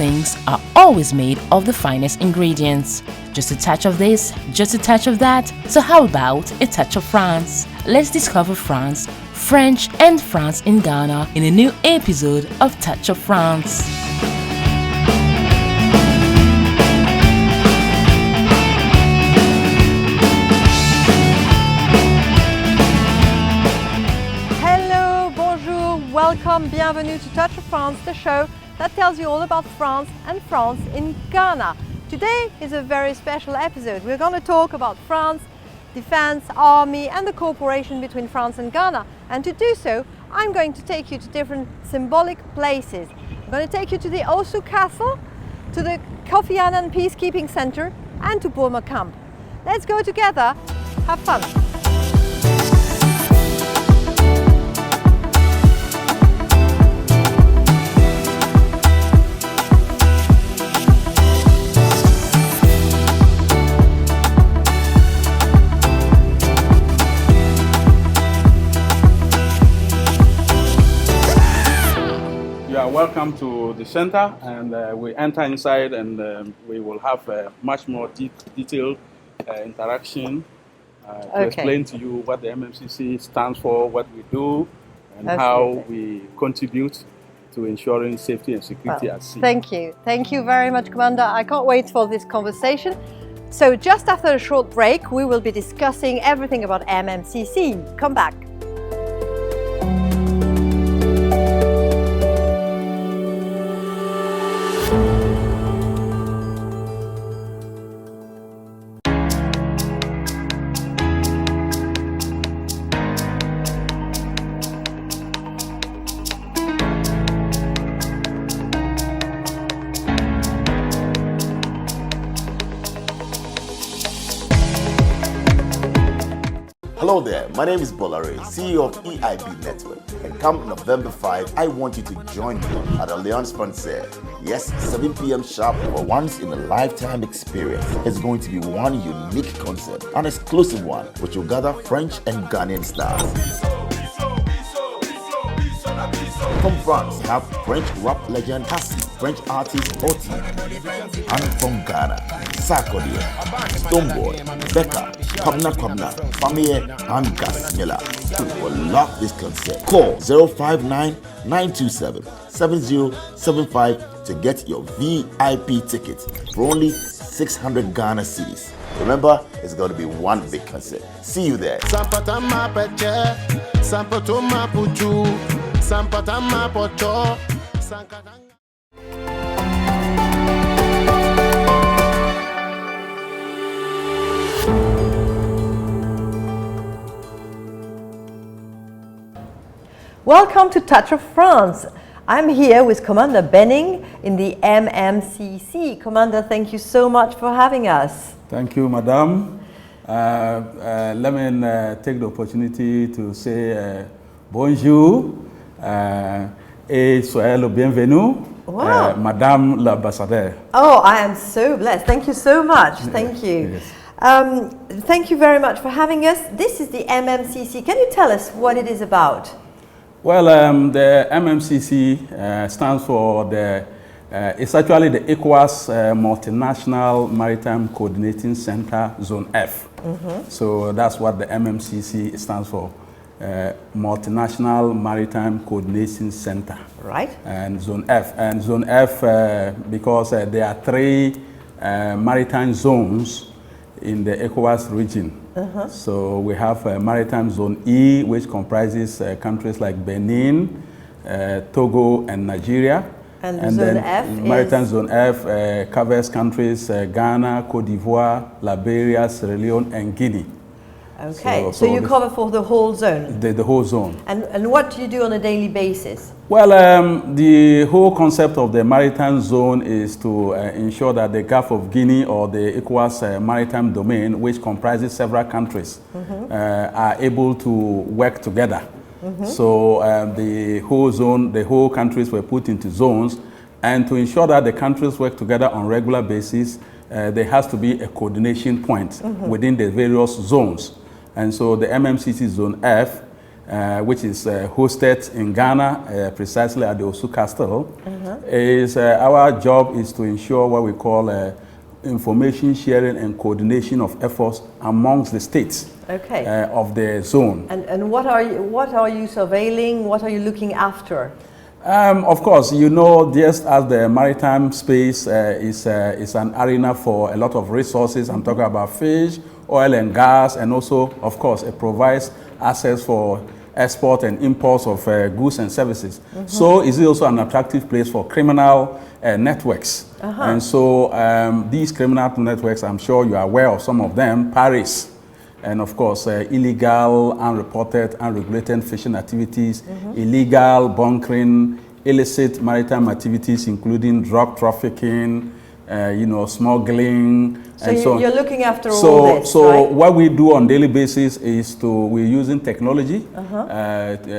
things are always made of the finest ingredients. Just a touch of this, just a touch of that. So how about a touch of France? Let's discover France, French and France in Ghana in a new episode of Touch of France. Hello, bonjour, welcome, bienvenue to Touch of France, the show that tells you all about France and France in Ghana. Today is a very special episode. We're going to talk about France, defense, army and the cooperation between France and Ghana. And to do so, I'm going to take you to different symbolic places. I'm going to take you to the Osu Castle, to the Kofi Annan Peacekeeping Center and to Burma Camp. Let's go together, have fun. Welcome to the center, and we enter inside and we will have a much more detailed interaction to explain to you what the MMCC stands for, what we do, and how we contribute to ensuring safety and security at sea. Thank you. Thank you very much, Commander. I can't wait for this conversation. So just after a short break, we will be discussing everything about MMCC. Come back. Hello there, my name is Bolare, CEO of EIB Network, and come November 5, I want you to join me at Alliance Française. Yes, 7 p.m. sharp for once-in-a-lifetime experience. It's going to be one unique concert, an exclusive one, which will gather French and Ghanaian stars. From France, we have French rap legend Hassi, French artist Oti, and from Ghana, Sarkodie, Stoneboy, Becca, Kwabna, Famille, and Gas Miller, who will love this concert. Call 059-927-7075 to get your VIP ticket for only 600 Ghana cedis. Remember, it's going to be one big concert. See you there. Welcome to Touch of France. I'm here with Commander Benning in the MMCC. Commander, thank you so much for having us. Thank you, Madame. Let me take the opportunity to say bonjour et soyez le bienvenue, Madame l'Ambassadeur. Oh, I am so blessed. Thank you so much. Thank you. Yes. Thank you very much for having us. This is the MMCC. Can you tell us what it is about? Well, the MMCC stands for it's actually the ECOWAS Multinational Maritime Coordinating Center Zone F. So that's what the MMCC stands for, Multinational Maritime Coordination Center. Right. And Zone F. And Zone F, because there are 3 maritime zones in the ECOWAS region. So we have Maritime Zone E, which comprises countries like Benin, Togo, and Nigeria. And Zone F Maritime Zone F covers countries Ghana, Cote d'Ivoire, Liberia, Sierra Leone, and Guinea. Okay, so you cover for the whole zone? The whole zone. And what do you do on a daily basis? Well, the whole concept of the maritime zone is to ensure that the Gulf of Guinea or the ECOWAS maritime domain, which comprises several countries, are able to work together. So the whole zone, the whole countries were put into zones, and to ensure that the countries work together on a regular basis, there has to be a coordination point within the various zones. And so the MMCC Zone F which is hosted in Ghana, precisely at the Osu Castle, is our job is to ensure what we call information sharing and coordination of efforts amongst the states of the zone. And what are you surveilling? What are you looking after? Of course, you know, just as the maritime space is an arena for a lot of resources, I'm talking about fish, oil and gas, and also, of course, it provides access for export and imports of goods and services. So is it also an attractive place for criminal networks. And so these criminal networks, I'm sure you are aware of some of them, Paris, and of course illegal, unreported, unregulated fishing activities, illegal bunkering, illicit maritime activities including drug trafficking, you know, smuggling, so and so on. You're looking after all this, So right? what we do on a daily basis is we're using technology,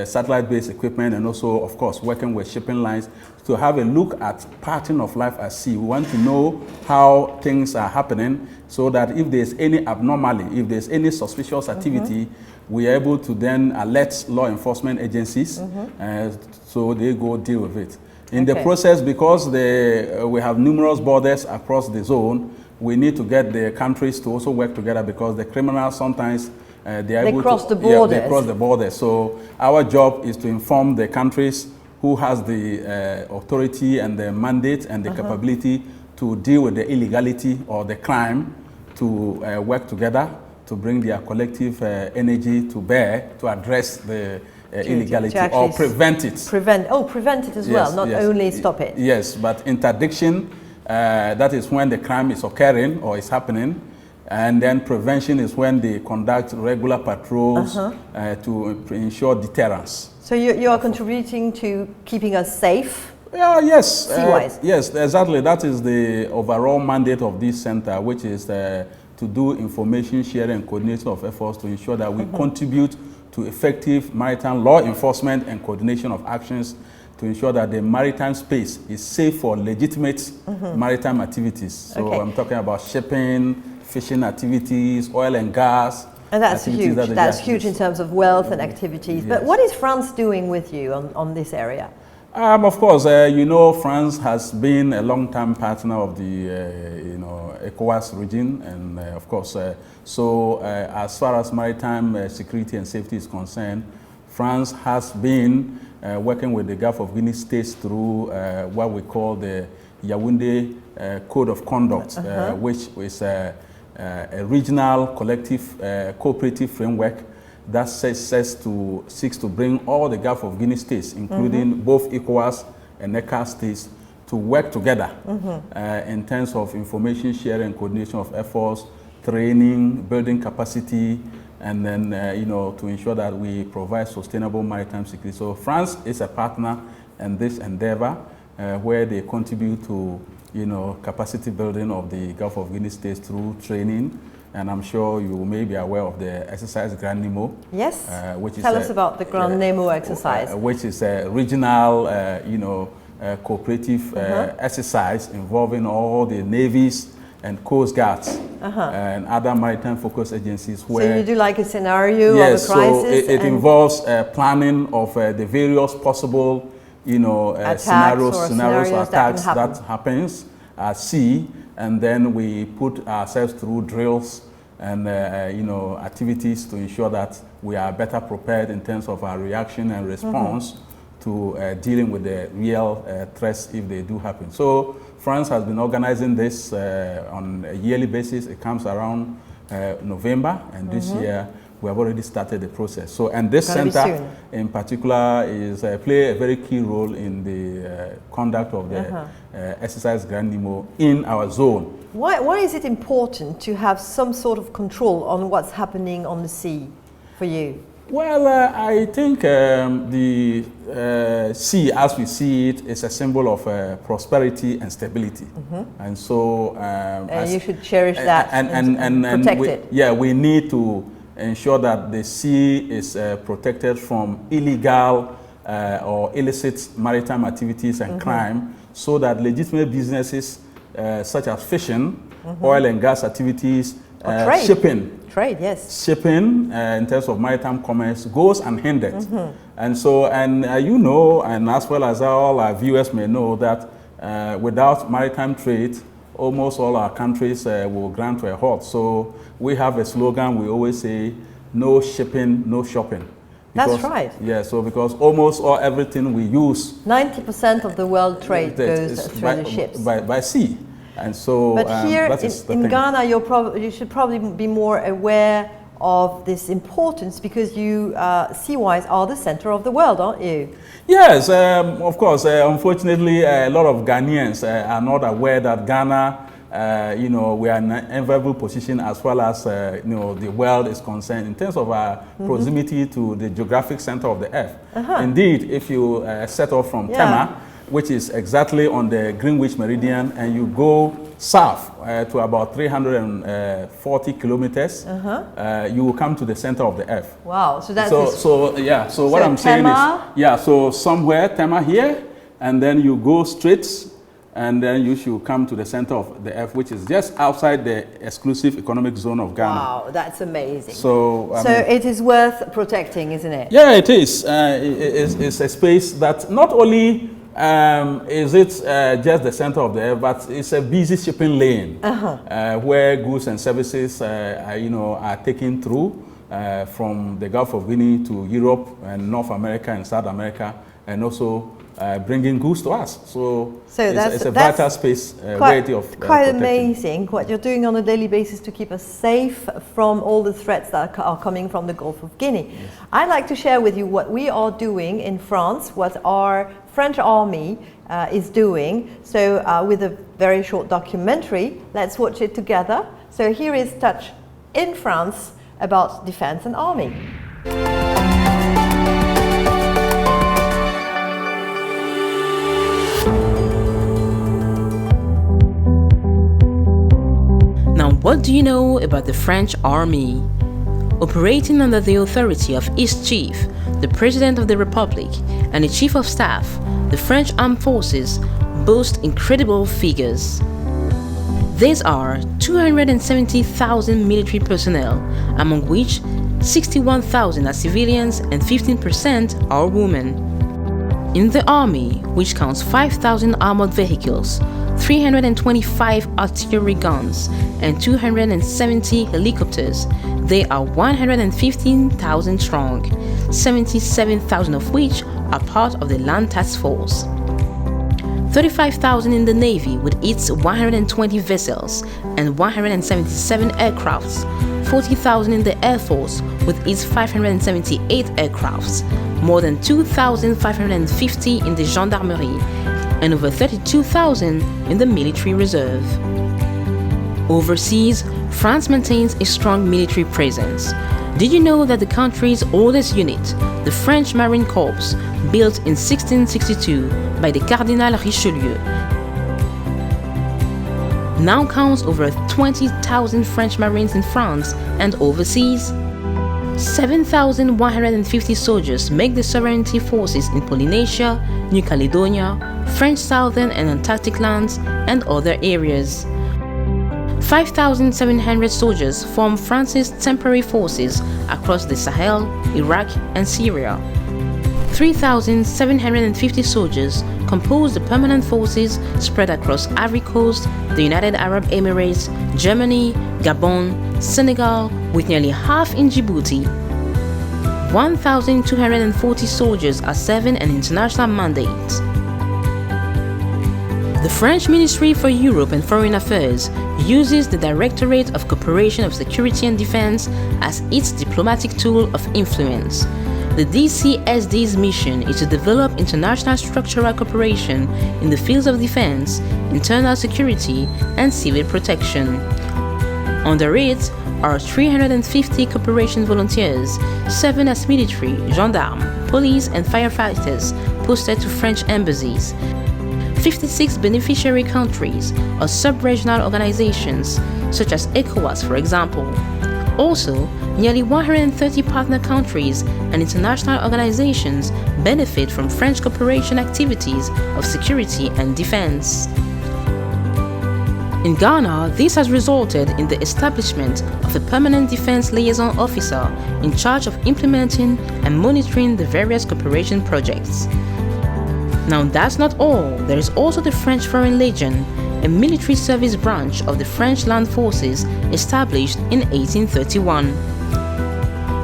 satellite-based equipment, and also, of course, working with shipping lines to have a look at pattern of life at sea. We want to know how things are happening so that if there's any abnormality, if there's any suspicious activity, we are able to then alert law enforcement agencies so they go deal with it. In the process, because we have numerous borders across the zone, we need to get the countries to also work together because the criminals sometimes they cross the borders. Yeah, they cross the borders. So our job is to inform the countries who has the authority and the mandate and the capability to deal with the illegality or the crime, to work together to bring their collective energy to bear to address the illegality or prevent it. Prevent it as well, not only stop it. Yes, but interdiction, that is when the crime is occurring or is happening. And then prevention is when they conduct regular patrols to ensure deterrence. So you are contributing to keeping us safe? Yes. Sea-wise? Yes, exactly. That is the overall mandate of this center, which is to do information sharing and coordination of efforts to ensure that we contribute to effective maritime law enforcement and coordination of actions to ensure that the maritime space is safe for legitimate maritime activities. So I'm talking about shipping, fishing activities, oil and gas. And that's huge. That's huge in terms of wealth and activities. Yes. But what is France doing with you on this area? Of course, you know, France has been a long-time partner of the ECOWAS region, and of course, as far as maritime security and safety is concerned, France has been working with the Gulf of Guinea states through what we call the Yaoundé Code of Conduct, which is a regional collective cooperative framework that seeks to bring all the Gulf of Guinea states, including both ECOWAS and ECA states, to work together in terms of information sharing and coordination of efforts, training, building capacity, and then to ensure that we provide sustainable maritime security. So France is a partner in this endeavor where they contribute to capacity building of the Gulf of Guinea states through training. And I'm sure you may be aware of the exercise Grand Nemo. Yes. Which is Tell us about the Grand Nemo exercise. Which is a regional, cooperative exercise involving all the navies and coast guards and other maritime focus agencies. Where, so you do like a scenario of a crisis? So it involves planning of the various possible, scenarios or attacks that happens at sea. And then we put ourselves through drills and activities to ensure that we are better prepared in terms of our reaction and response to dealing with the real threats if they do happen. So France has been organizing this on a yearly basis. It comes around November, and this year we have already started the process. So, and this center in particular is play a very key role in the conduct of the exercise Grand Nemo in our zone. Why is it important to have some sort of control on what's happening on the sea for you? Well, I think the sea, as we see it, is a symbol of prosperity and stability, and so you should cherish that and protect it. Yeah, we need to ensure that the sea is protected from illegal or illicit maritime activities and crime, so that legitimate businesses such as fishing, oil and gas activities, Trade. Shipping. Trade, yes. Shipping in terms of maritime commerce goes unhindered. And so, and and as well as all our viewers may know that without maritime trade, almost all our countries will grind to a halt. So we have a slogan, we always say, no shipping, no shopping. That's right. Yeah, so because almost everything we use, 90% of the world trade goes through the ships. By sea. And so, but here in Ghana, you should probably be more aware of this importance because you, sea-wise, are the center of the world, aren't you? Yes, of course. Unfortunately, a lot of Ghanaians are not aware that Ghana, we are in an enviable position as far as the world is concerned in terms of our proximity to the geographic center of the earth. Indeed, if you set off from Tema, which is exactly on the Greenwich Meridian, and you go south to about 340 kilometers, you will come to the center of the earth. Wow, so that's so what I'm saying is, so somewhere Tema here, and then you go straight, and then you should come to the center of the earth, which is just outside the exclusive economic zone of Ghana. Wow, that's amazing. So it is worth protecting, isn't it? Yeah, it is. It's a space that not only is it just the center of the earth, but it's a busy shipping lane where goods and services are taken through from the Gulf of Guinea to Europe and North America and South America, and also bringing goods to us. So it's a vital space. Quite amazing what you're doing on a daily basis to keep us safe from all the threats that are coming from the Gulf of Guinea. Yes. I'd like to share with you what we are doing in France, what our French army is doing. So with a very short documentary, let's watch it together. So here is Touch in France about defense and army. Now, what do you know about the French army? Operating under the authority of its chief, the President of the Republic, and the Chief of Staff, the French Armed Forces boast incredible figures. These are 270,000 military personnel, among which 61,000 are civilians and 15% are women. In the army, which counts 5,000 armored vehicles, 325 artillery guns, and 270 helicopters, they are 115,000 strong, 77,000 of which are part of the Land Task Force. 35,000 in the Navy with its 120 vessels and 177 aircrafts, 40,000 in the Air Force with its 578 aircrafts, more than 2,550 in the Gendarmerie, and over 32,000 in the military reserve. Overseas, France maintains a strong military presence. Did you know that the country's oldest unit, the French Marine Corps, built in 1662 by the Cardinal Richelieu, now counts over 20,000 French Marines in France and overseas? 7,150 soldiers make the sovereignty forces in Polynesia, New Caledonia, French Southern and Antarctic lands, and other areas. 5,700 soldiers form France's temporary forces across the Sahel, Iraq, and Syria. 3,750 soldiers compose the permanent forces spread across Ivory Coast, the United Arab Emirates, Germany, Gabon, Senegal, with nearly half in Djibouti. 1,240 soldiers are serving an international mandate. The French Ministry for Europe and Foreign Affairs uses the Directorate of Cooperation of Security and Defense as its diplomatic tool of influence. The DCSD's mission is to develop international structural cooperation in the fields of defense, internal security, and civil protection. Under it are 350 cooperation volunteers serving as military, gendarmes, police, and firefighters posted to French embassies. 56 beneficiary countries or sub-regional organizations, such as ECOWAS, for example. Also, nearly 130 partner countries and international organizations benefit from French cooperation activities of security and defense. In Ghana, this has resulted in the establishment of a permanent defense liaison officer in charge of implementing and monitoring the various cooperation projects. Now that's not all, there is also the French Foreign Legion, a military service branch of the French Land Forces established in 1831.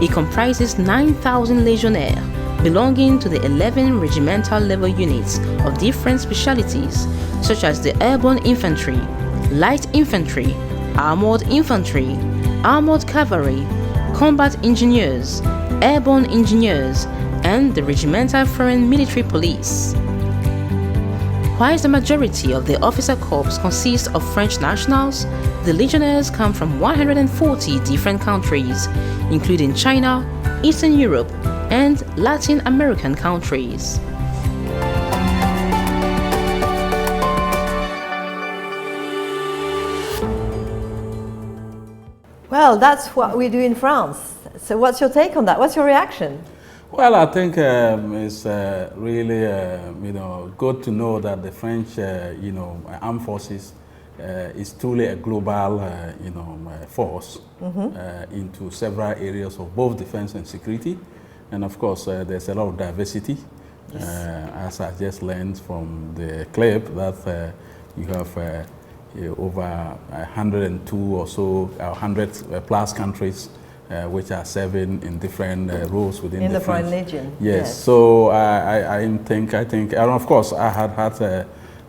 It comprises 9,000 legionnaires belonging to the 11 regimental level units of different specialties such as the airborne infantry, light infantry, armored infantry, armored cavalry, combat engineers, airborne engineers, and the regimental foreign military police. Whilst the majority of the officer corps consists of French nationals, the legionnaires come from 140 different countries, including China, Eastern Europe, and Latin American countries. Well, that's what we do in France. So what's your take on that? What's your reaction? Well, I think it's really, good to know that the French, armed forces is truly a global, force into several areas of both defense and security. And of course, there's a lot of diversity, as I just learned from the clip that you have over 102 or so, 100 plus countries which are serving in different roles within the French Foreign Legion. Yes. So I think, and of course, I had a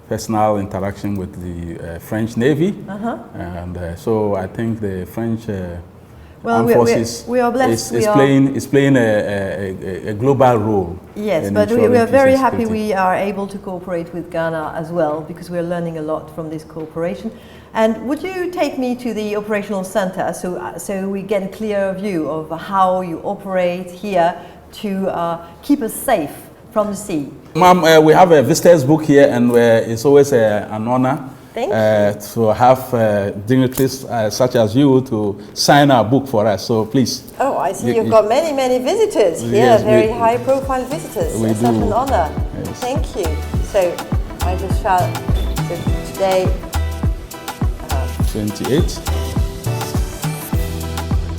personal interaction with the French Navy, and so I think the French armed forces we are blessed. is playing a global role. Yes, but we are very happy we are able to cooperate with Ghana as well, because we are learning a lot from this cooperation. And would you take me to the operational center so we get a clear view of how you operate here to keep us safe from the sea? Ma'am, we have a visitor's book here, and it's always an honor to have dignitaries such as you to sign our book for us. So please. Oh, I see you've got many visitors here, yes, very high-profile visitors. It's such an honor. Yes. Thank you. So I just shall. So today. 28.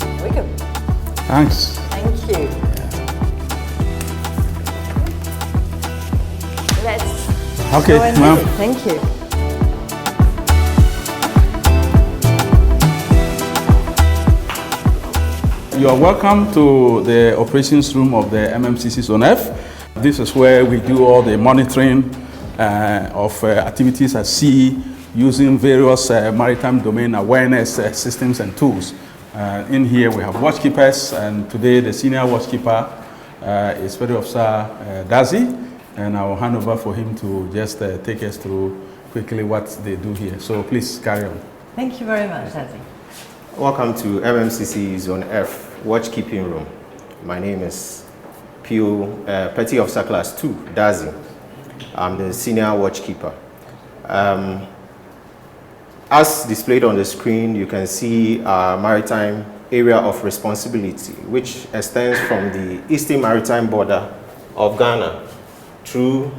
Here we go. Thanks. Thank you. Let's okay, go and visit. Thank you. You are welcome to the operations room of the MMCC Zone F. This is where we do all the monitoring of activities at sea, using various maritime domain awareness systems and tools. In here we have watchkeepers, and today the senior watchkeeper is Petty Officer Dazi, and I will hand over for him to just take us through quickly what they do here. So please carry on. Thank you very much, Dazi. Welcome to MMCC Zone F watchkeeping room. My name is Petty Officer Class 2, Dazi. I'm the senior watchkeeper. As displayed on the screen, you can see our maritime area of responsibility, which extends from the eastern maritime border of Ghana through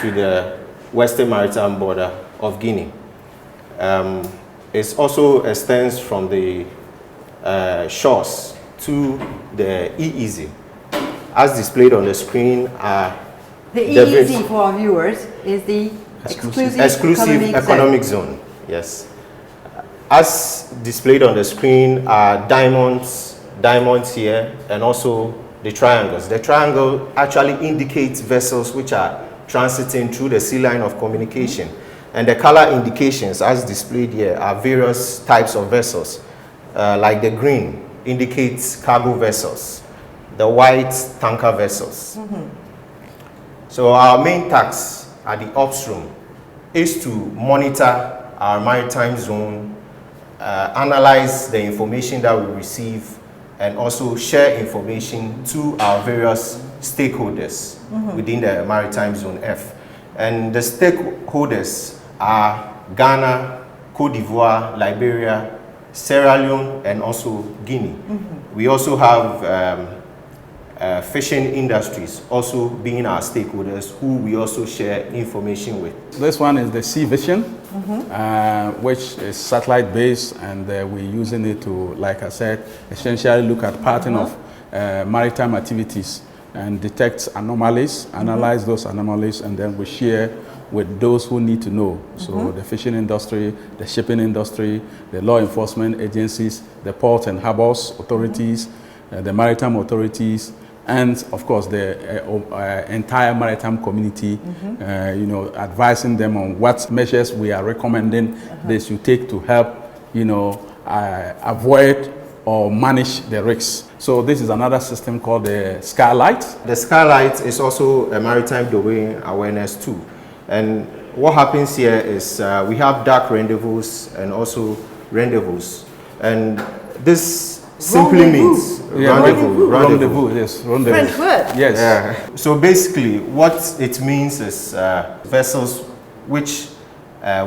to the western maritime border of Guinea. It also extends from the shores to the EEZ. As displayed on the screen are the EEZ for our viewers is the exclusive economic zone. Yes. As displayed on the screen are diamonds here, and also the triangles. The triangle actually indicates vessels which are transiting through the sea line of communication. And the color indications, as displayed here, are various types of vessels. Like the green indicates cargo vessels, the white tanker vessels. So our main task at the ops room is to monitor our maritime zone, analyze the information that we receive, and also share information to our various stakeholders within the Maritime Zone F. And the stakeholders are Ghana, Cote d'Ivoire, Liberia, Sierra Leone, and also Guinea. We also have fishing industries also being our stakeholders who we also share information with. This one is the Sea Vision, which is satellite based, and we're using it to, like I said, essentially look at pattern of maritime activities and detect anomalies, analyze those anomalies, and then we share with those who need to know. So the fishing industry, the shipping industry, the law enforcement agencies, the port and harbors authorities, the maritime authorities, and of course the entire maritime community, you know, advising them on what measures we are recommending they should take to help, you know, avoid or manage the risks. So this is another system called the Skylight. The Skylight is also a maritime domain awareness tool. And what happens here is we have dark rendezvous and also rendezvous. And this simply means rendezvous. Yes, rendezvous. French word. Yes. Yeah. So basically, what it means is vessels which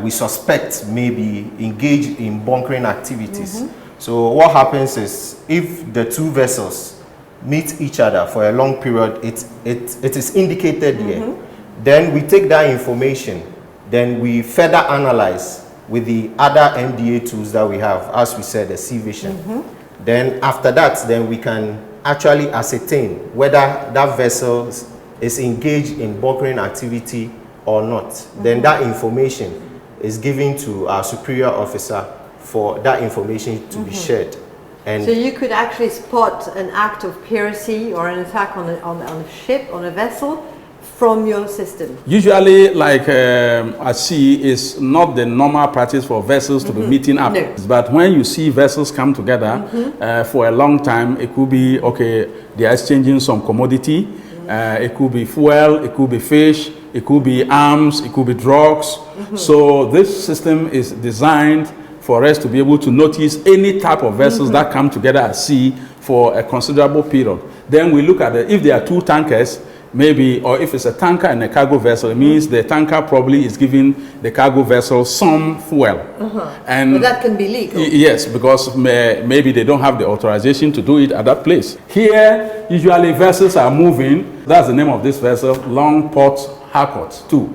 we suspect may be engaged in bunkering activities. So what happens is, if the two vessels meet each other for a long period, it is indicated here. Then we take that information, then we further analyze with the other MDA tools that we have, as we said, the Sea Vision. Then after that, then we can actually ascertain whether that vessel is engaged in bunkering activity or not. Then that information is given to our superior officer for that information to be shared. And so you could actually spot an act of piracy or an attack on a ship, on a vessel, from your system? Usually, like at sea, is not the normal practice for vessels to be meeting up. No. But when you see vessels come together for a long time, it could be, okay, they are exchanging some commodity. It could be fuel, it could be fish, it could be arms, it could be drugs. So this system is designed for us to be able to notice any type of vessels that come together at sea for a considerable period. Then we look at if there are two tankers, maybe, or if it's a tanker and a cargo vessel, it means the tanker probably is giving the cargo vessel some fuel. And but that can be legal. Yes, because maybe they don't have the authorization to do it at that place. Here, usually vessels are moving. That's the name of this vessel, Long Port Harcourt 2.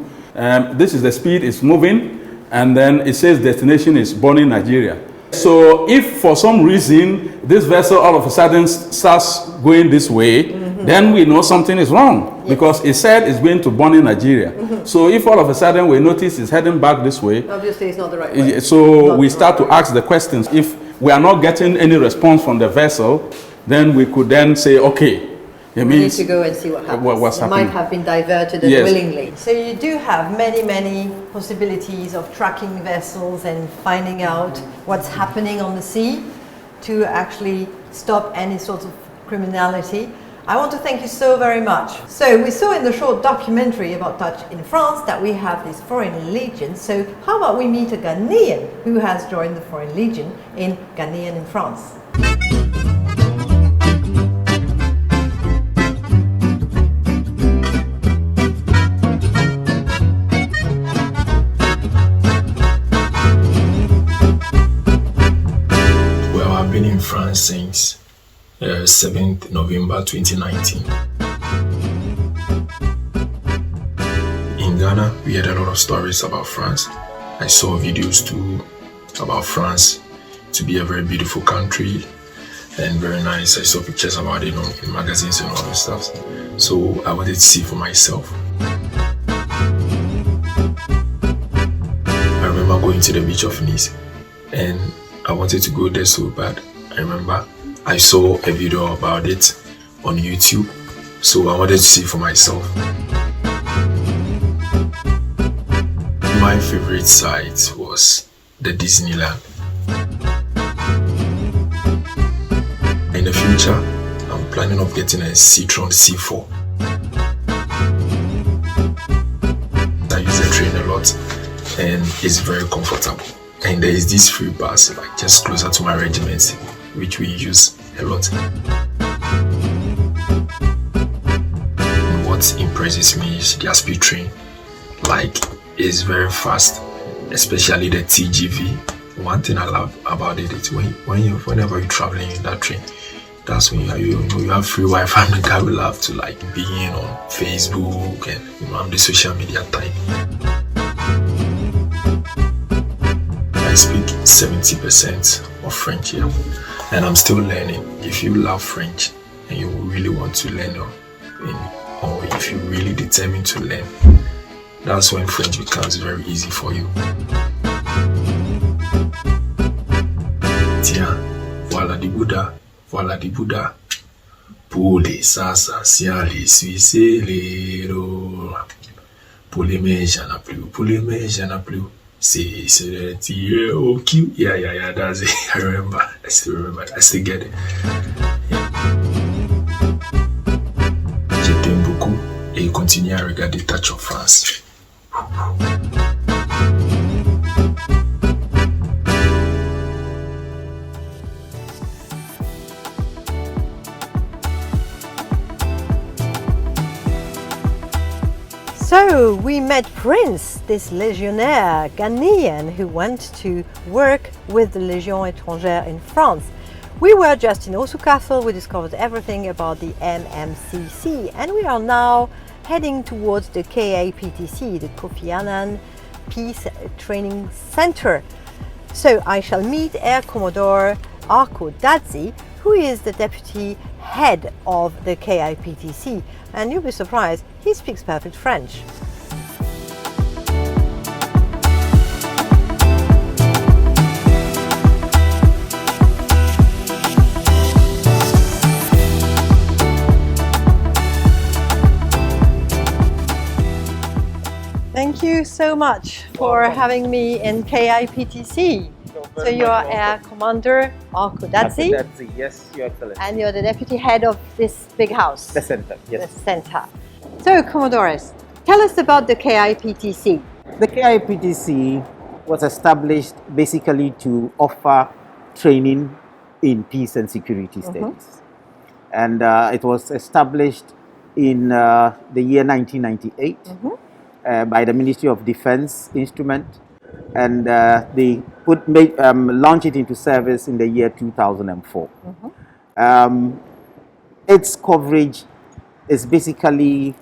This is the speed it's moving, and then it says destination is Bonny, Nigeria. So if for some reason this vessel all of a sudden starts going this way, then we know something is wrong, because it said it's going to Bonny, Nigeria. So if all of a sudden we notice it's heading back this way, obviously it's not the right way. So we start to ask the questions. If we are not getting any response from the vessel, then we could then say, okay, it We need means to go and see what happens. what's It happening. might have been diverted unwillingly. So you do have many possibilities of tracking vessels and finding out what's happening on the sea to actually stop any sort of criminality. I want to thank you so very much. So we saw in the short documentary about Touch in France that we have this Foreign Legion. So how about we meet a Ghanaian who has joined the Foreign Legion in Ghanaian in France. Been in France since 7th November 2019. In Ghana, we had a lot of stories about France. I saw videos too about France to be a very beautiful country and very nice. I saw pictures about it in magazines and all that stuff. So I wanted to see for myself. I remember going to the beach of Nice, and I wanted to go there so bad. I remember I saw a video about it on YouTube, so I wanted to see for myself. My favorite site was the Disneyland. In the future, I'm planning on getting a Citroen C4. I use the train a lot, and it's very comfortable. And there is this free bus like just closer to my regiment, which we use a lot. And what impresses me is their speed train. Like, it's very fast, especially the TGV. One thing I love about it is whenever you're traveling in that train, That's when you have free Wi-Fi. And I will love to like be in on Facebook and I'm the social media type. I speak 70% of French here, and I'm still learning. If you love French and you really want to learn, or if you're really determined to learn, that's when French becomes very easy for you. Tiens, voilà du Bouddha, voilà du Bouddha. Pour les assassins, les Suisses, les héros. Pour les mèches, y'en a plus. Pour les mèches, y'en a plus. C'est oh cute. Yeah, that's it. I remember. I still get it. Je t'aime beaucoup et continue à regarder Touch of France. So we met Prince, this legionnaire Ghanaian who went to work with the Légion étrangère in France. We were just in Osu Castle, we discovered everything about the MMCC, and we are now heading towards the KAPTC, the Kofi Annan Peace Training Center. So I shall meet Air Commodore Arko Dadzi, who is the deputy head of the KIPTC, and you'll be surprised, he speaks perfect French. Thank you so much for having me in KIPTC. So you are Air Commander Arko Dadzi. Yes, Your Excellency. And you're the deputy head of this big house. The center, yes. The center. So, Commodores, tell us about the KIPTC. The KIPTC was established basically to offer training in peace and security studies. And it was established in the year 1998 by the Ministry of Defense instrument. And they launched it into service in the year 2004. Its coverage is basically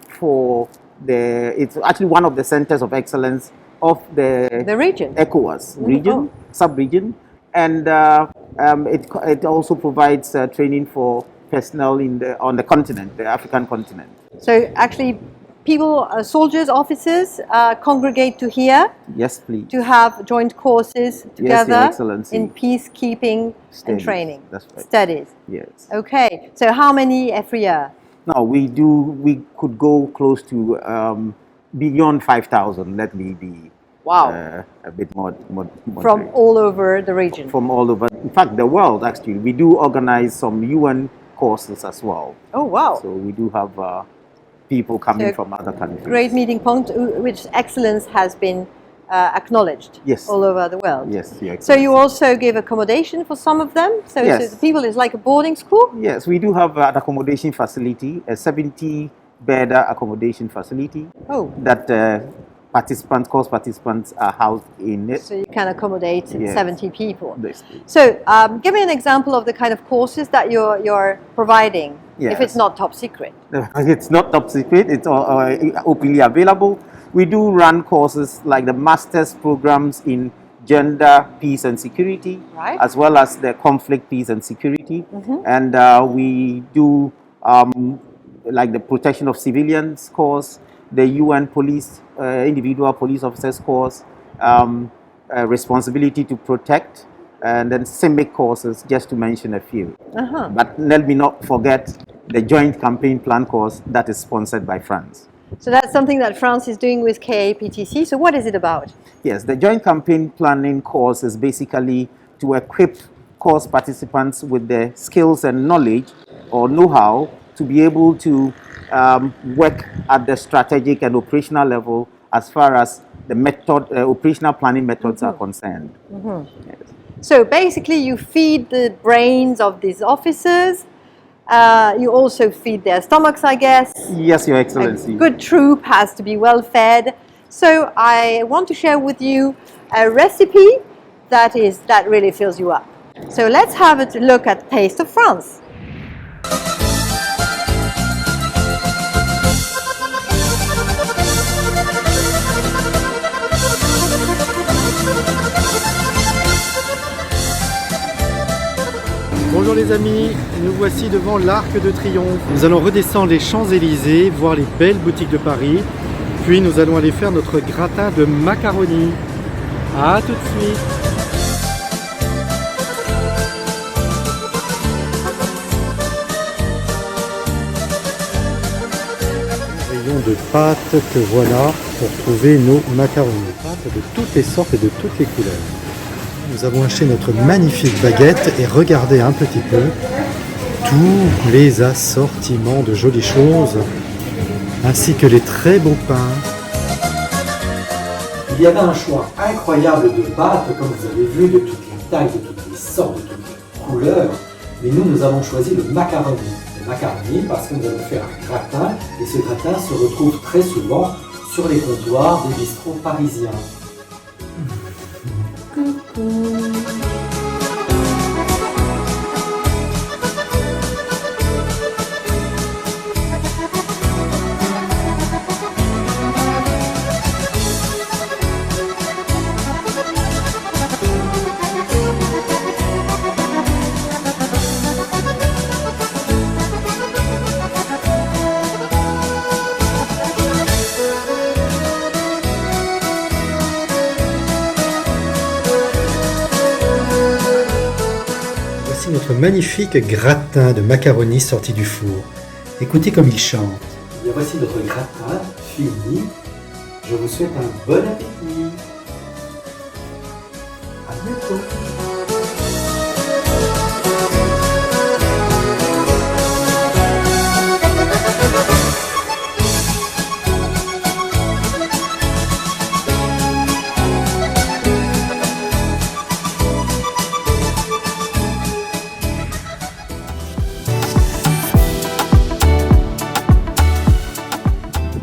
it's actually one of the centers of excellence of the region, ECOWAS region, sub-region, and it also provides training for personnel on the continent, the African continent. So actually, people, soldiers, officers congregate to here. Yes, please. To have joint courses together, Your Excellency. In peacekeeping Studies. And training. That's right. Studies. Yes. Okay. So how many every year? No, we could go close to beyond 5,000. Let me be a bit more from all over the region. From all over, in fact, the world. Actually, we do organize some UN courses as well. Oh wow! So we do have people coming from other countries. Great meeting point, which excellence has been acknowledged. Yes. All over the world. Yes. So you also give accommodation for some of them. So, yes. So the people is like a boarding school. Yes, we do have an accommodation facility, a 70-bed accommodation facility. Oh. That course participants are housed in it. So you can accommodate 70 people. Yes. So give me an example of the kind of courses that you're providing. Yes. If it's not top secret. It's not top secret. It's openly available. We do run courses like the master's programs in gender, peace and security, right. As well as the conflict, peace and security. And we do like the protection of civilians course, the UN police, individual police officers course, responsibility to protect, and then CIMIC courses, just to mention a few. But let me not forget the joint campaign plan course that is sponsored by France. So that's something that France is doing with KAPTC. So what is it about? Yes, the joint campaign planning course is basically to equip course participants with the skills and knowledge or know-how to be able to work at the strategic and operational level as far as the operational planning methods are concerned. Yes. So basically you feed the brains of these officers. You also feed their stomachs, I guess. Yes, Your Excellency. A good troop has to be well fed. So I want to share with you a recipe that really fills you up. So let's have a look at Taste of France. Bonjour les amis, nous voici devant l'Arc de Triomphe. Nous allons redescendre les Champs-Élysées, voir les belles boutiques de Paris, puis nous allons aller faire notre gratin de macaroni. A tout de suite. Rayon de pâtes que voilà pour trouver nos macaronis. Pâtes de toutes les sortes et de toutes les couleurs. Nous avons acheté notre magnifique baguette et regardez un petit peu tous les assortiments de jolies choses ainsi que les très beaux pains. Il y avait un choix incroyable de pâtes, comme vous avez vu, de toutes les tailles, de toutes les sortes, de toutes les couleurs. Mais nous avons choisi le macaroni. Le macaroni parce que nous allons faire un gratin et ce gratin se retrouve très souvent sur les comptoirs des bistrots parisiens. Notre magnifique gratin de macaroni sorti du four. Écoutez comme il chante. Et voici notre gratin fini. Je vous souhaite un bon appétit. À bientôt.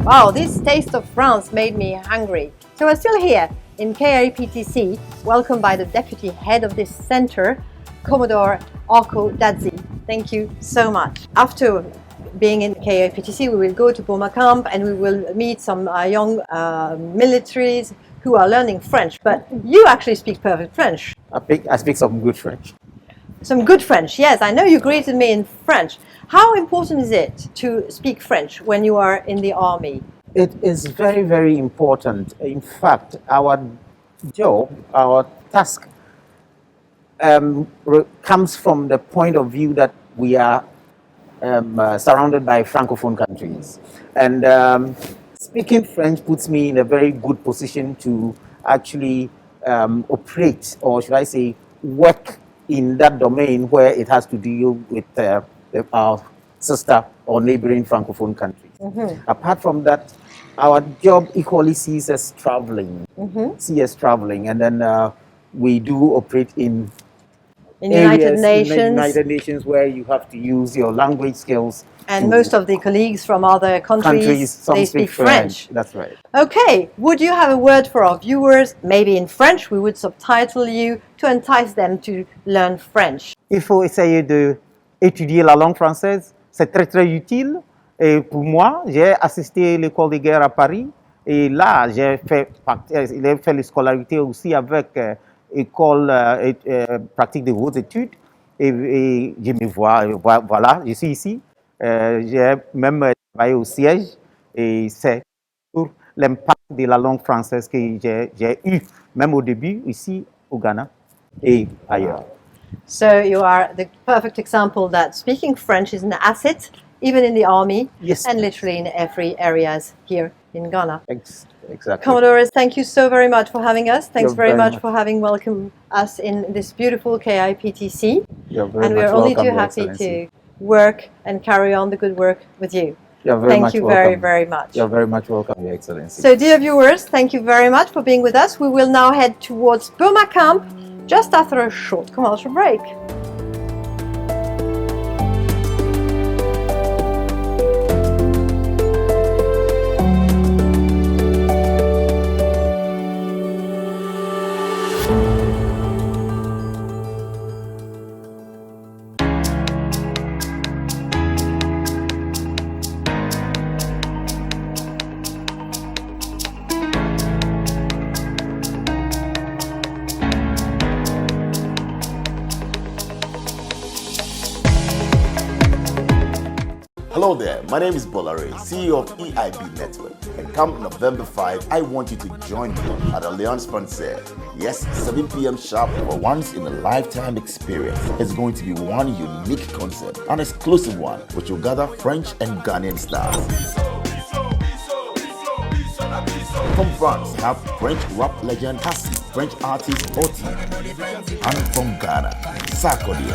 Wow, this taste of France made me hungry. So we're still here in KIPTC, welcomed by the deputy head of this center, Commodore Arco Dadzi. Thank you so much. After being in KIPTC, we will go to Boma Camp and we will meet some young militaries who are learning French. But you actually speak perfect French. I speak some good French. Some good French, yes. I know you greeted me in French. How important is it to speak French when you are in the army? It is very, very important. In fact, our job, our task comes from the point of view that we are surrounded by Francophone countries. And speaking French puts me in a very good position to actually operate, or should I say, work in that domain where it has to deal with our sister or neighboring Francophone countries. Mm-hmm. Apart from that, our job equally sees us traveling. Mm-hmm. And then we do operate in United Nations. In United Nations where you have to use your language skills. And most of the colleagues from other countries they speak French. That's right. Okay, would you have a word for our viewers? Maybe in French, we would subtitle you to entice them to learn French. Il faut essayer d'étudier la langue française. C'est très très utile. Et pour moi, j'ai assisté à l'école de guerre à Paris. Et là, j'ai fait la scolarité aussi avec école pratique de hautes études. Et je me vois, voilà, je suis ici. J'ai même travaillé au siège et c'est pour l'impact de la langue française que j'ai eu, même au début, ici au Ghana et ailleurs. So you are the perfect example that speaking French is an asset, even in the army, yes, and literally in every areas here in Ghana. Exactly. Commodores, thank you so very much for having us. Thanks You're very much much for having welcomed us in this beautiful KIPTC. You're very and much we're only welcome, too Your happy Excellency. to work and carry on the good work with you. You're very Thank much you welcome. very, very much. You're very much welcome, Your Excellency. So, dear viewers, thank you very much for being with us. We will now head towards Boma Camp just after a short commercial break. Hello there, my name is Bolare, CEO of EIB Network, and come November 5, I want you to join me at Alliance Française. Yes, 7 p.m. sharp for once in a lifetime experience. It's going to be one unique concert, an exclusive one, which will gather French and Ghanaian stars. From France, we have French rap legend Cassie, French artist Oti, and from Ghana, Sarkodie,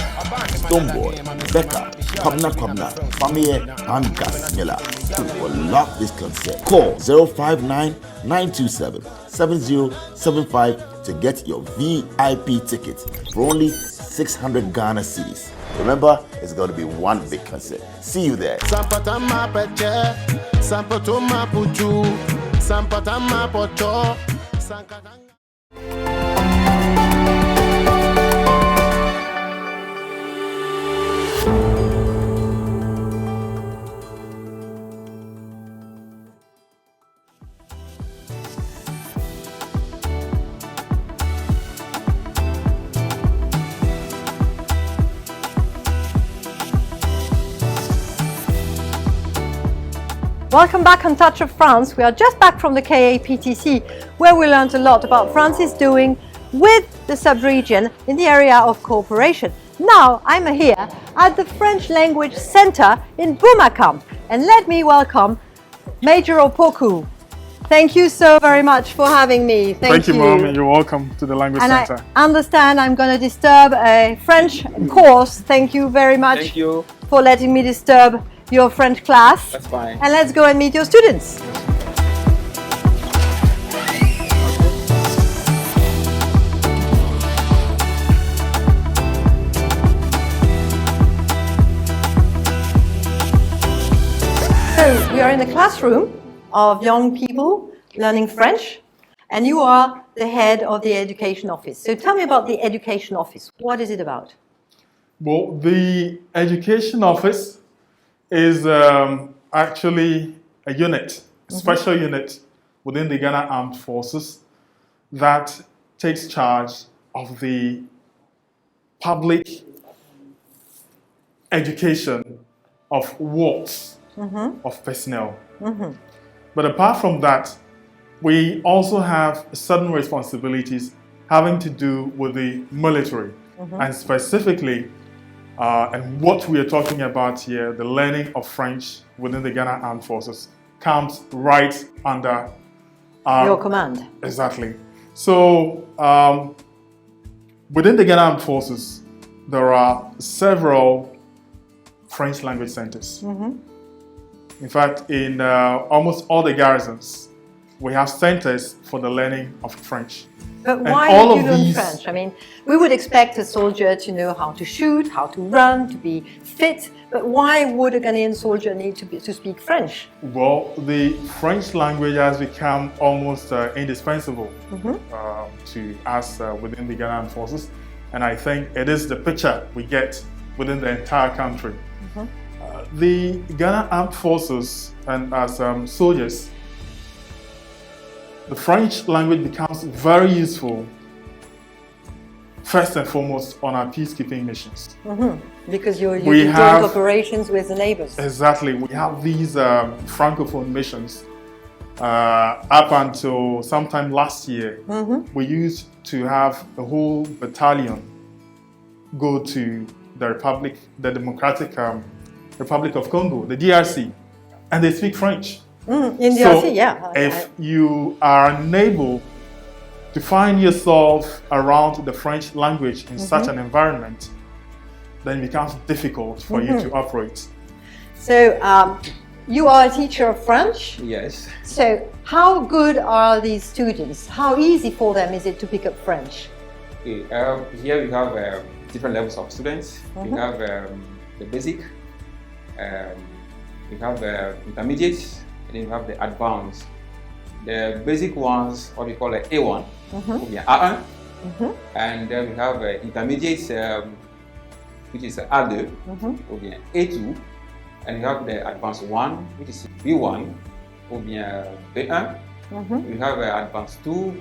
Stoneboy, Becca, Kwabna, Famille, and Gas Miller. You will love this concert. Call 059-927-7075 to get your VIP ticket for only 600 Ghana cedis. Remember, it's going to be one big concert. See you there. Welcome back on Touch of France. We are just back from the KAPTC, where we learned a lot about France's doing with the sub-region in the area of cooperation. Now I'm here at the French Language Center in Boumakam, and let me welcome Major Opoku. Thank you so very much for having me. Thank you, Mom, and you're welcome to the Language Center. I understand I'm going to disturb a French course. Thank you very much for letting me disturb your French class. That's fine. And let's go and meet your students. So we are in the classroom of young people learning French, and you are the head of the education office. So tell me about the education office. What is it about? Well, the education office is actually a unit, a special unit within the Ghana Armed Forces that takes charge of the public education of wards of personnel. But apart from that, we also have certain responsibilities having to do with the military, and specifically and what we are talking about here, the learning of French within the Ghana Armed Forces, comes right under your command. Exactly. So within the Ghana Armed Forces, there are several French language centers. In fact, in almost all the garrisons, we have centers for the learning of French. But why would you learn French? I mean, we would expect a soldier to know how to shoot, how to run, to be fit. But why would a Ghanaian soldier need to speak French? Well, the French language has become almost indispensable to us within the Ghana Armed Forces. And I think it is the picture we get within the entire country. The Ghana Armed Forces and as soldiers, the French language becomes very useful, first and foremost, on our peacekeeping missions. Because you're doing operations with the neighbors. Exactly. We have these francophone missions. Up until sometime last year, we used to have a whole battalion go to the Democratic Republic of Congo, the DRC, and they speak French. In DRC, so yeah. If you are unable to find yourself around the French language in such an environment, then it becomes difficult for you to operate. So you are a teacher of French? Yes. So how good are these students? How easy for them is it to pick up French? Okay, here we have different levels of students. We have the basic, we have the intermediate, and then we have the advanced. The basic ones, what we call like A1, will be A1, and then we have intermediate, which is A2, will be A2, and we have the advanced one, which is B1, will be B1. We have advanced 2,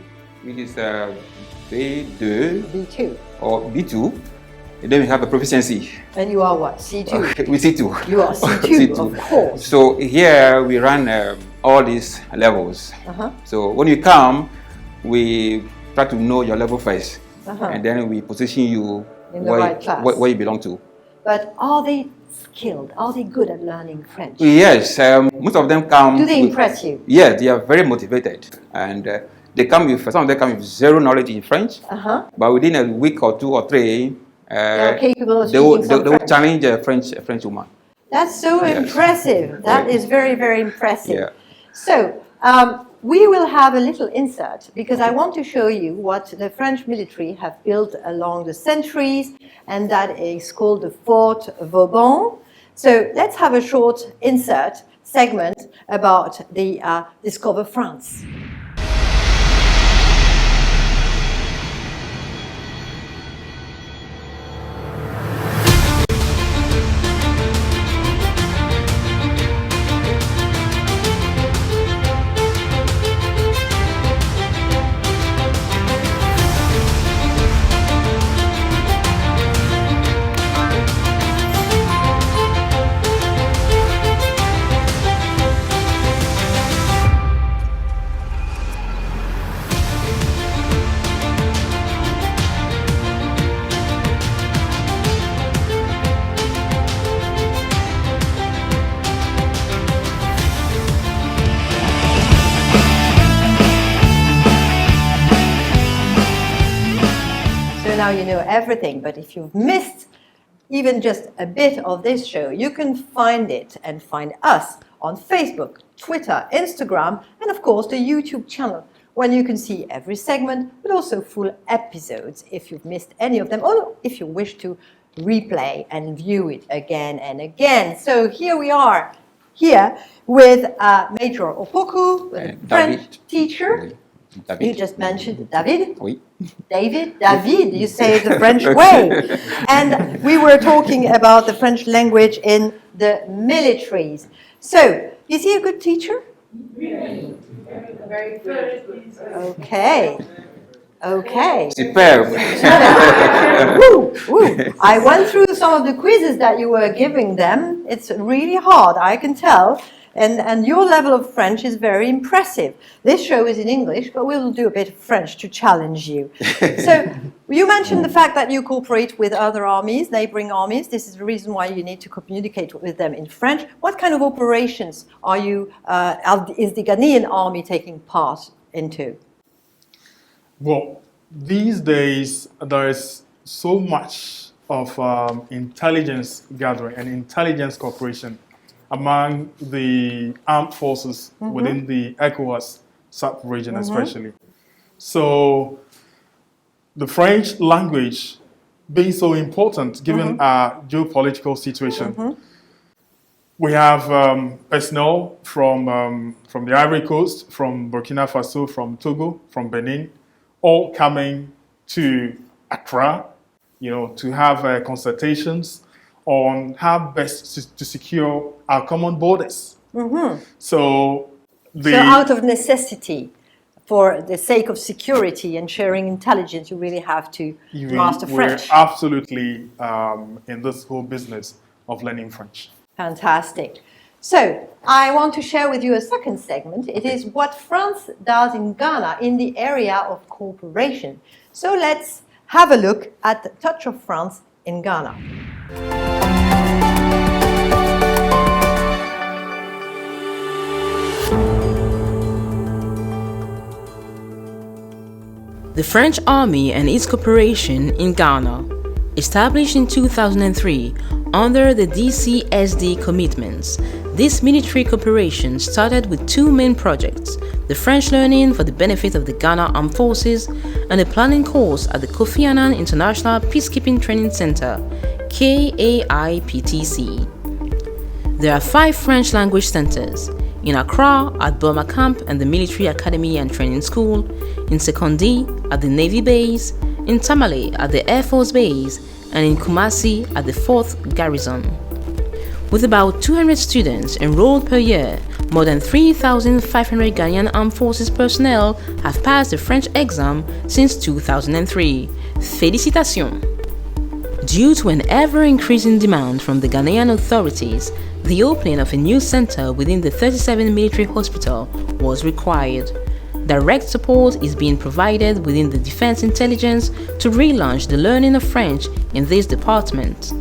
which is B2, B2, or B2, then we have a proficiency. And you are what? C2? We C2. You are C2, of course. So here we run all these levels. So when you come, we try to know your level first, and then we position you in the right class. Where you belong to. But are they skilled? Are they good at learning French? Yes, most of them come. Do they impress you? Yes, they are very motivated, and they come with, some of them come with zero knowledge in French, but within a week or 2 or 3, they will challenge a French woman. That's so impressive. That is very, very impressive. Yeah. So, we will have a little insert because I want to show you what the French military have built along the centuries, and that is called the Fort Vauban. So let's have a short insert segment about the Discover France. Now you know everything, but if you've missed even just a bit of this show, you can find it and find us on Facebook, Twitter, Instagram, and of course the YouTube channel, when you can see every segment, but also full episodes if you've missed any of them, or if you wish to replay and view it again and again. So here we are, here with Major Opoku, a French teacher. David. You just mentioned David. Oui. David, you say it the French way. And we were talking about the French language in the militaries. So, is he a good teacher? Very good. Okay. Okay. Superb. Woo, woo. I went through some of the quizzes that you were giving them. It's really hard, I can tell. And your level of French is very impressive. This show is in English, but we'll do a bit of French to challenge you. So you mentioned the fact that you cooperate with other armies, neighboring armies. This is the reason why you need to communicate with them in French. What kind of operations are you, is the Ghanaian army taking part into? Well, these days there is so much of intelligence gathering and intelligence cooperation among the armed forces within the ECOWAS sub-region especially. So the French language being so important given our geopolitical situation. We have personnel from the Ivory Coast, from Burkina Faso, from Togo, from Benin, all coming to Accra, to have consultations on how best to secure our common borders. So out of necessity, for the sake of security and sharing intelligence, you really have to master French. We're absolutely in this whole business of learning French. Fantastic. So I want to share with you a second segment. It is what France does in Ghana in the area of cooperation. So let's have a look at the Touch of France in Ghana. The French Army and its cooperation in Ghana. Established in 2003 under the DCSD commitments, this military cooperation started with two main projects: the French learning for the benefit of the Ghana Armed Forces and a planning course at the Kofi Annan International Peacekeeping Training Center, KAIPTC. There are 5 French language centers: in Accra at Burma Camp and the Military Academy and Training School, in Sekondi at the Navy Base, in Tamale at the Air Force Base, and in Kumasi at the 4th Garrison. With about 200 students enrolled per year, more than 3,500 Ghanaian Armed Forces personnel have passed the French exam since 2003. Félicitations! Due to an ever-increasing demand from the Ghanaian authorities, the opening of a new center within the 37 military hospital was required. Direct support is being provided within the Defense Intelligence to relaunch the learning of French in this department.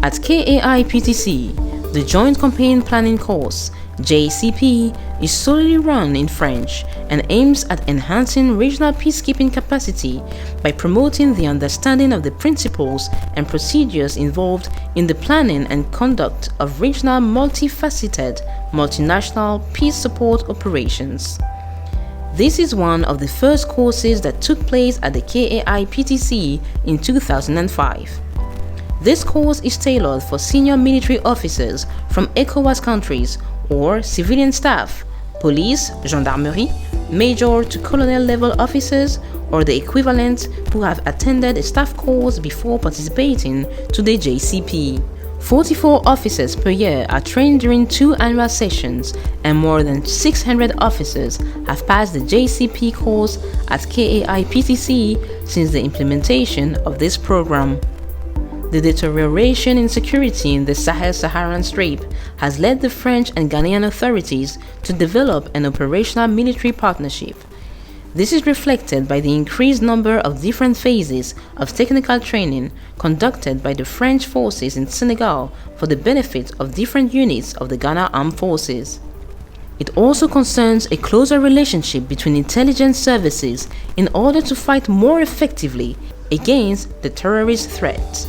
At KAI-PTC, the Joint Campaign Planning course, JCP, is solely run in French and aims at enhancing regional peacekeeping capacity by promoting the understanding of the principles and procedures involved in the planning and conduct of regional multifaceted, multinational peace support operations. This is one of the first courses that took place at the KAI-PTC in 2005. This course is tailored for senior military officers from ECOWAS countries or civilian staff, police, gendarmerie, major to colonel level officers, or the equivalent who have attended a staff course before participating to the JCP. 44 officers per year are trained during 2 annual sessions, and more than 600 officers have passed the JCP course at KAI-PTC since the implementation of this program. The deterioration in security in the Sahel-Saharan Strait has led the French and Ghanaian authorities to develop an operational military partnership. This is reflected by the increased number of different phases of technical training conducted by the French forces in Senegal for the benefit of different units of the Ghana Armed Forces. It also concerns a closer relationship between intelligence services in order to fight more effectively against the terrorist threat.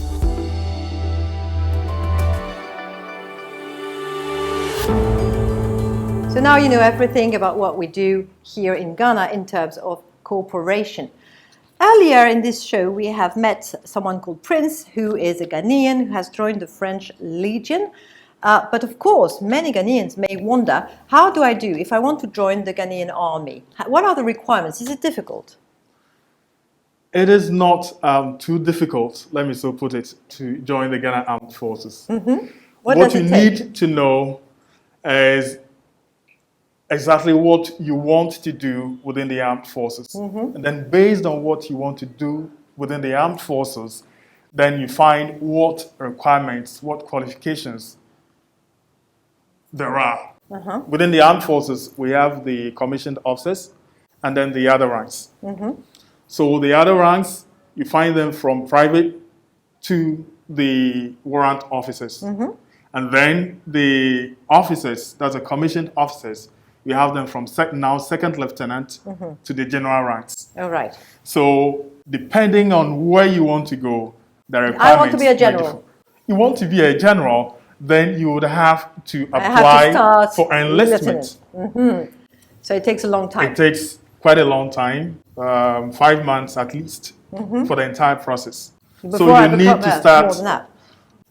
So now you know everything about what we do here in Ghana in terms of cooperation. Earlier in this show, we have met someone called Prince, who is a Ghanaian who has joined the French Legion. But of course, many Ghanaians may wonder, how do I do if I want to join the Ghanaian army? What are the requirements? Is it difficult? It is not too difficult, let me so put it, to join the Ghana Armed Forces. Mm-hmm. What you need to know is exactly what you want to do within the armed forces. Mm-hmm. And then based on what you want to do within the armed forces, then you find what requirements, what qualifications there are. Uh-huh. Within the armed forces, we have the commissioned officers and then the other ranks. Mm-hmm. So the other ranks, you find them from private to the warrant officers. Mm-hmm. And then the officers, that's the commissioned officers, we have them from second lieutenant mm-hmm. to the general ranks. All right. So depending on where you want to go, the requirements. I want to be a general. You want to be a general, then you would have to apply for enlistment. Mm-hmm. So it takes a long time. It takes quite a long time, 5 months at least, mm-hmm. for the entire process. Before so you need to start. More than that.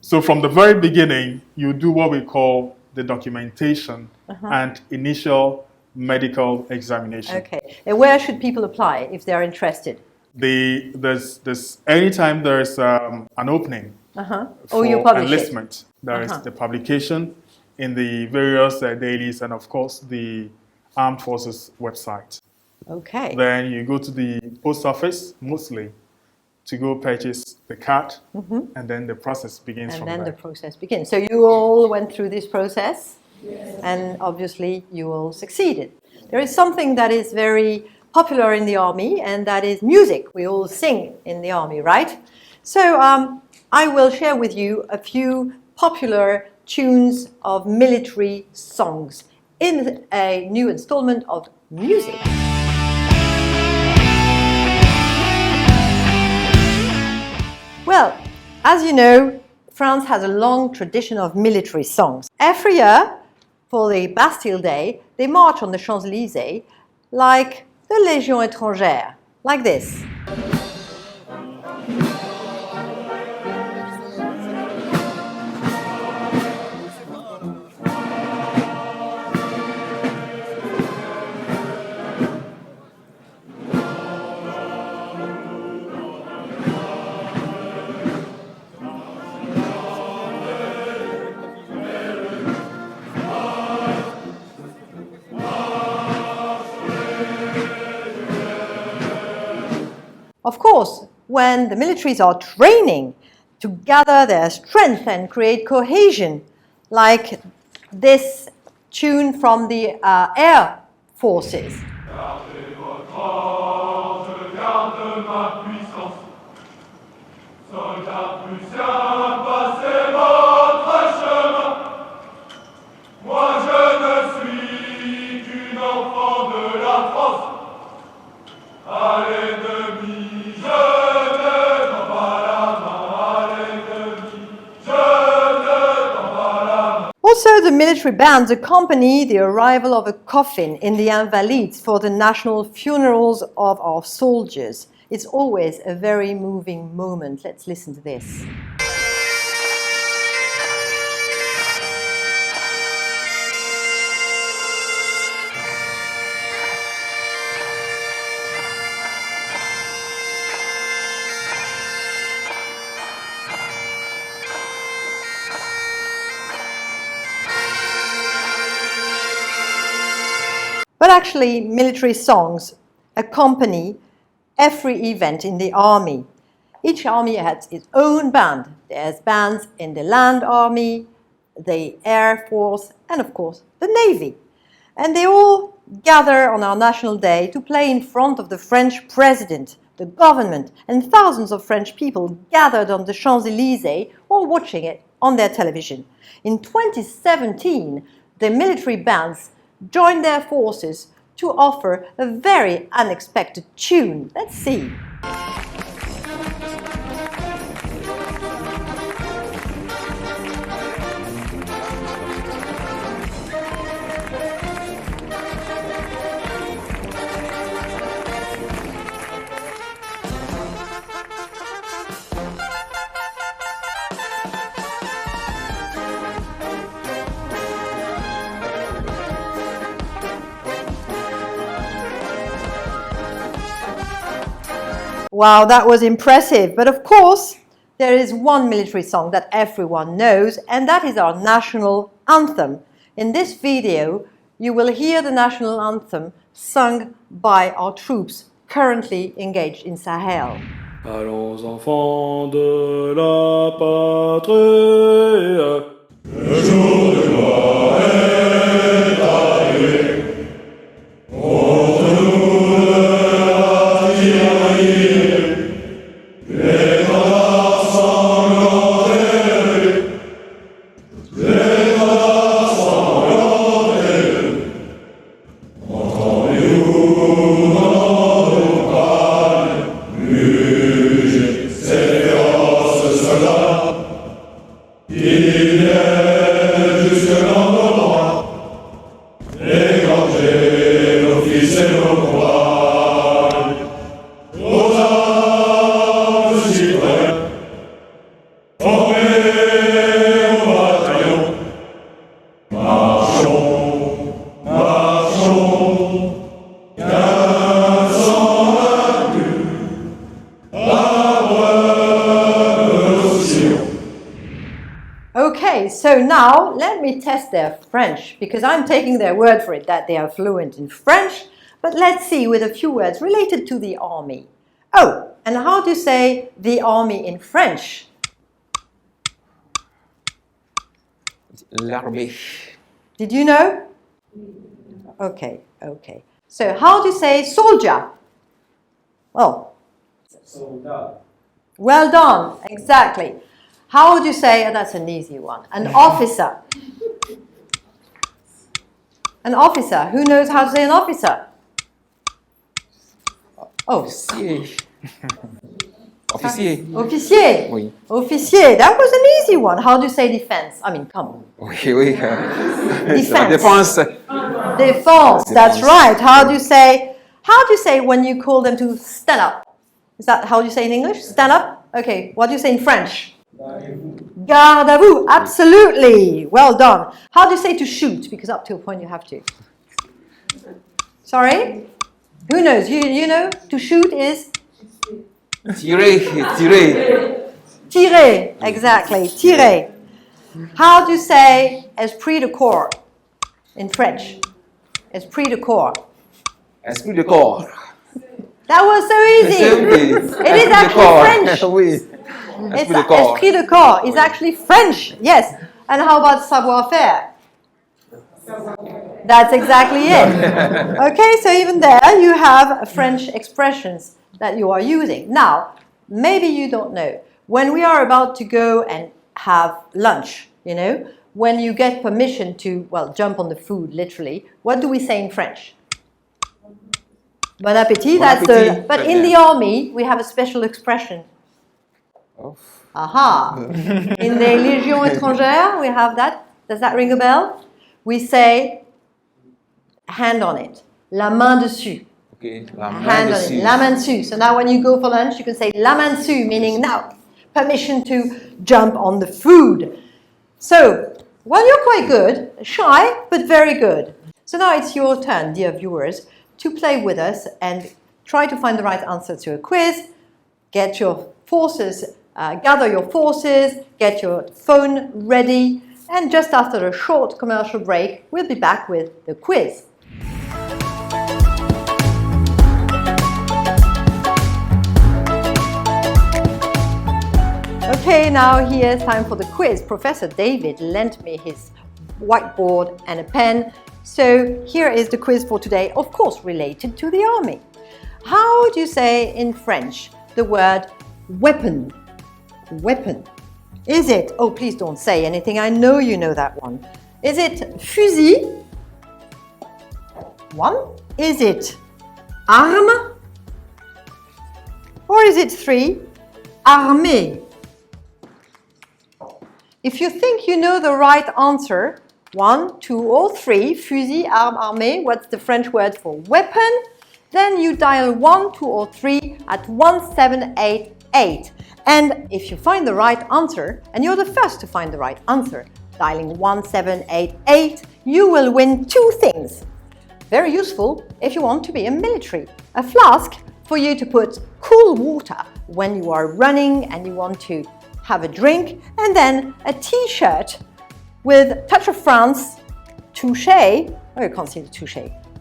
So from the very beginning, you do what we call the documentation uh-huh. and initial medical examination. Okay. And where should people apply if they're interested? There's anytime there's an opening uh-huh. for you publish enlistment, there uh-huh. is the publication in the various dailies and of course the Armed Forces website. Okay. Then you go to the post office mostly to go purchase the card, mm-hmm. and then the process begins from there. And then the process begins. So you all went through this process, yes. And obviously you all succeeded. There is something that is very popular in the army, and that is music. We all sing in the army, right? So I will share with you a few popular tunes of military songs in a new installment of music. Well, as you know, France has a long tradition of military songs. Every year, for the Bastille Day, they march on the Champs-Élysées like the Légion étrangère, like this. Of course, when the militaries are training, to gather their strength and create cohesion, like this tune from the air forces. Also, the military bands accompany the arrival of a coffin in the Invalides for the national funerals of our soldiers. It's always a very moving moment. Let's listen to this. But actually, military songs accompany every event in the army. Each army has its own band. There's bands in the land army, the air force, and of course, the navy. And they all gather on our national day to play in front of the French president, the government, and thousands of French people gathered on the Champs-Élysées or watching it on their television. In 2017, the military bands joined their forces to offer a very unexpected tune. Let's see. Wow, that was impressive. But of course, there is one military song that everyone knows, and that is our national anthem. In this video, you will hear the national anthem sung by our troops currently engaged in Sahel. Allons enfants de la patrie, le jour de gloire est arrivé. Contre nous de l'artillerie, les grenades sanglantes élevées, les grenades sanglantes élevées. Entendez-vous dans nos campagnes muger ces féroces soldats qui viennent jusque dans nos droits, égorger nos fils et nos compagnes, aux armes citoyens, formés au bataillon. Marchons, marchons, 15 ans vaincus, Okay, so now let me test their French, because I'm taking their word for it that they are fluent in French, but let's see with a few words related to the army. Oh, and how do you say the army in French? L'armée. Did you know? Okay, okay. So how do you say soldier? Oh. Soldat. Well done, exactly. How would you say, oh, that's an easy one, an officer? An officer, who knows how to say an officer? Oh. Officier. Officier. Officier. Oui. Officier, that was an easy one. How do you say defense? I mean, come on. Oui, oui. Defense. Défense. Defense, that's right. How do you say when you call them to stand up? Is that how you say in English? Stand up? Okay, what do you say in French? Garde à vous, absolutely. Well done. How do you say to shoot? Because up to a point you have to. Sorry? Who knows? You know? To shoot is? Tirer, tirer. Tirer, exactly. Tirer. How do you say esprit de corps in French? Esprit de corps. Esprit de corps. That was so easy. It is actually French. Oui. It's esprit de corps. It's actually French, yes. And how about savoir-faire? That's exactly it. Okay, so even there you have French expressions that you are using. Now, maybe you don't know. When we are about to go and have lunch, you know, when you get permission to, well, jump on the food, literally, what do we say in French? Bon appétit, that's the... But in the army, we have a special expression. Aha! In the Légion étrangère, we have that. Does that ring a bell? We say, hand on it. La main dessus. Okay, la main Hand on dessus. it. La main dessus. So now when you go for lunch, you can say la main dessus, meaning now, permission to jump on the food. So, well, you're quite good. Shy, but very good. So now it's your turn, dear viewers, to play with us and try to find the right answer to a quiz. Get your forces, gather your forces, get your phone ready, and just after a short commercial break, we'll be back with the quiz. Okay, now here's time for the quiz. Professor David lent me his whiteboard and a pen. So here is the quiz for today, of course related to the army. How do you say in French the word weapon? Weapon. Is it, oh please don't say anything, I know you know that one. Is it fusil? One. Is it arme? Or is it three? Armée. If you think you know the right answer, 1, 2, or 3, fusil, arme, armée, what's the French word for weapon? Then you dial 1, 2, or 3 at 1788. And if you find the right answer, and you're the first to find the right answer, dialing 1788, you will win 2 things. Very useful if you want to be a military. A flask for you to put cool water when you are running and you want to have a drink, and then a t-shirt with Touch of France, touché, oh you can't see the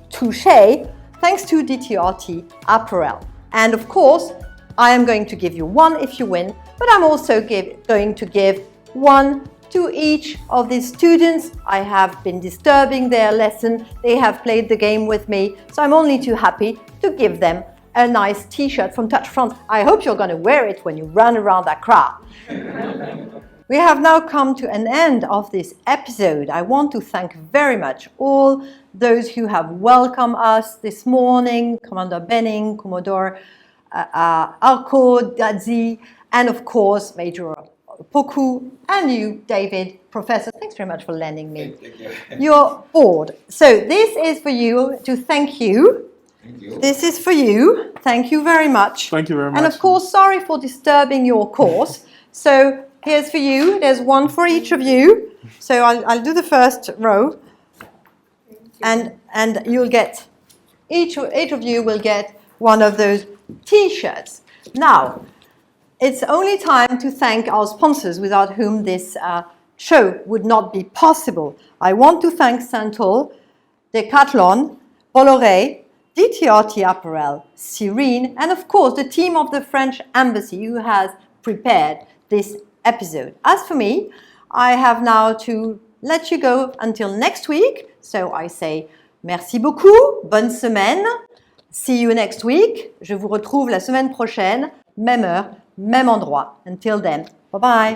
touché, thanks to DTRT apparel. And of course, I am going to give you 1 if you win, but I'm also going to give 1 to each of these students. I have been disturbing their lesson, they have played the game with me, so I'm only too happy to give them a nice t-shirt from Touch France. I hope you're going to wear it when you run around Accra. We have now come to an end of this episode. I want to thank very much all those who have welcomed us this morning, Commander Benning, Commodore Arco, Dadzi, and of course Major Poku, and you, David, Professor. Thanks very much for lending me your board. So this is for you to thank you. Thank you. This is for you. Thank you very much. Thank you very much. And of course, sorry for disturbing your course. So here's for you. There's 1 for each of you. So I'll do the first row. And you'll get, each of you will get 1 of those t-shirts. Now, it's only time to thank our sponsors without whom this show would not be possible. I want to thank Santal, Decathlon, Bolloré, DTRT Apparel, Serene, and of course the team of the French Embassy who has prepared this episode. As for me, I have now to let you go until next week. So I say merci beaucoup, bonne semaine. See you next week. Je vous retrouve la semaine prochaine, même heure, même endroit. Until then, bye-bye.